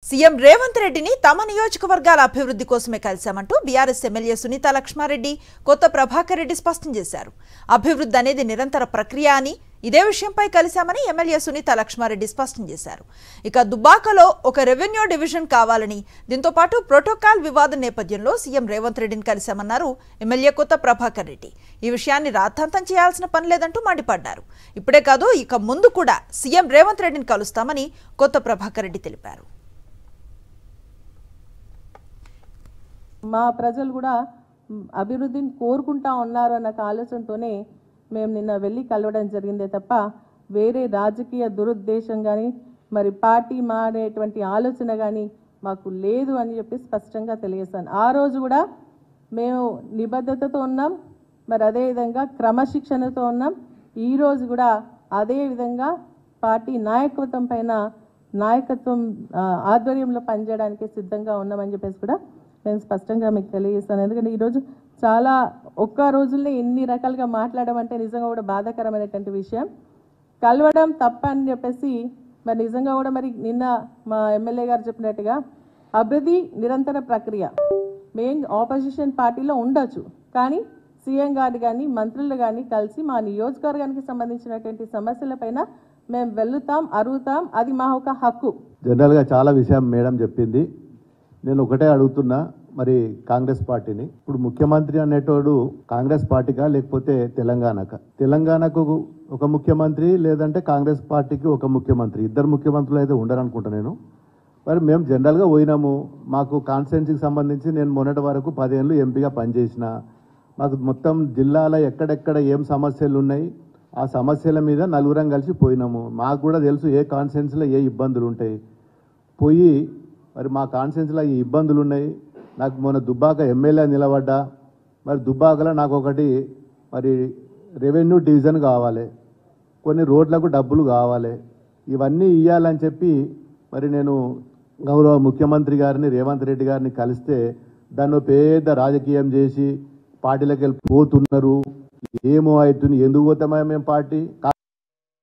CM Revanth రెడ్డిని తమ నియోజకవర్గాల అభివృద్ధి కోసమే కలిశామంటూ బీఆర్ఎస్ ఎమ్మెల్యే సునీత లక్ష్మారెడ్డి కొత్త ప్రభాకర్ రెడ్డి స్పష్టం చేశారు. అభివృద్ధి అనేది నిరంతర ప్రక్రియ అని, ఇదే విషయంపై కలిశామని ఎమ్మెల్యే సునీత లక్ష్మారెడ్డి స్పష్టం చేశారు. ఇక దుబ్బాకలో ఒక రెవెన్యూ డివిజన్ కావాలని, దీంతో పాటు ప్రోటోకాల్ వివాదం నేపథ్యంలో సీఎం రేవంత్ రెడ్డిని కలిశామన్నారు ఎమ్మెల్యే కొత్త ప్రభాకర్ రెడ్డి. ఈ విషయాన్ని రాద్ధాంతం చేయాల్సిన పని లేదంటూ మండిపడ్డారు. ఇప్పుడే కాదు, ఇక ముందు కూడా సీఎం రేవంత్ రెడ్డిని కలుస్తామని కొత్త ప్రభాకర్ రెడ్డి తెలిపారు. మా ప్రజలు కూడా అభివృద్ధిని కోరుకుంటా ఉన్నారు అన్న ఆలోచనతోనే మేము నిన్న వెళ్ళి కలవడం జరిగిందే తప్ప వేరే రాజకీయ దురుద్దేశం కానీ మరి పార్టీ మారేటువంటి ఆలోచన కానీ మాకు లేదు అని చెప్పి స్పష్టంగా తెలియజేస్తాను. ఆ రోజు కూడా మేము నిబద్ధతతో ఉన్నాం, మరి అదేవిధంగా క్రమశిక్షణతో ఉన్నాం. ఈరోజు కూడా అదేవిధంగా పార్టీ నాయకత్వం పైన నాయకత్వం ఆధ్వర్యంలో పనిచేయడానికి సిద్ధంగా ఉన్నామని చెప్పేసి కూడా నేను స్పష్టంగా మీకు తెలియజేస్తాను. ఎందుకంటే ఈరోజు చాలా ఒక్క రోజుల్లో ఎన్ని రకాలుగా మాట్లాడమంటే నిజంగా కూడా బాధాకరమైనటువంటి విషయం. కలవడం తప్ప అని చెప్పేసి మరి నిజంగా కూడా మరి నిన్న మా ఎమ్మెల్యే గారు చెప్పినట్టుగా అభివృద్ధి నిరంతర ప్రక్రియ. మెయిన్ ఆపోజిషన్ పార్టీలో ఉండొచ్చు, కానీ సీఎం గారు కానీ మంత్రులు కానీ కలిసి మా నియోజకవర్గానికి సంబంధించినటువంటి సమస్యలపైన మేము వెళ్తాం, అరుగుతాం. అది మా ఒక హక్కు. జనరల్గా చాలా విషయం మేడం చెప్పింది. నేను ఒకటే అడుగుతున్నా, మరి కాంగ్రెస్ పార్టీని, ఇప్పుడు ముఖ్యమంత్రి అనేటోడు కాంగ్రెస్ పార్టీకా లేకపోతే తెలంగాణకు ఒక ముఖ్యమంత్రి, లేదంటే కాంగ్రెస్ పార్టీకి ఒక ముఖ్యమంత్రి, ఇద్దరు ముఖ్యమంత్రులు అయితే ఉండరు అనుకుంటా నేను. మరి మేము జనరల్గా పోయినాము, మాకు కాన్స్టిట్యున్సీకి సంబంధించి నేను మొన్నటి వరకు 10 ఏళ్ళు ఎంపీగా పనిచేసిన. మాకు మొత్తం జిల్లాలో ఎక్కడెక్కడ ఏం సమస్యలు ఉన్నాయి, ఆ సమస్యల మీద నలుగురం కలిసి పోయినాము. మాకు కూడా తెలుసు ఏ కాన్స్టిట్యున్సీలో ఏ ఇబ్బందులు ఉంటాయి. పోయి మరి మా కాన్స్టిట్యున్సీలో ఈ ఇబ్బందులు ఉన్నాయి. నాకు మొన్న దుబ్బాక ఎమ్మెల్యే నిలబడ్డా, మరి దుబ్బాకలో నాకు ఒకటి మరి రెవెన్యూ డివిజన్ కావాలి, కొన్ని రోడ్లకు డబ్బులు కావాలి, ఇవన్నీ ఇవ్వాలని చెప్పి మరి నేను గౌరవ ముఖ్యమంత్రి గారిని రేవంత్ రెడ్డి గారిని కలిస్తే దాన్ని పెద్ద రాజకీయం చేసి పార్టీలకు వెళ్ళి పోతున్నారు. ఏమో అవుతుంది, ఎందుకు పోతామా మేము పార్టీ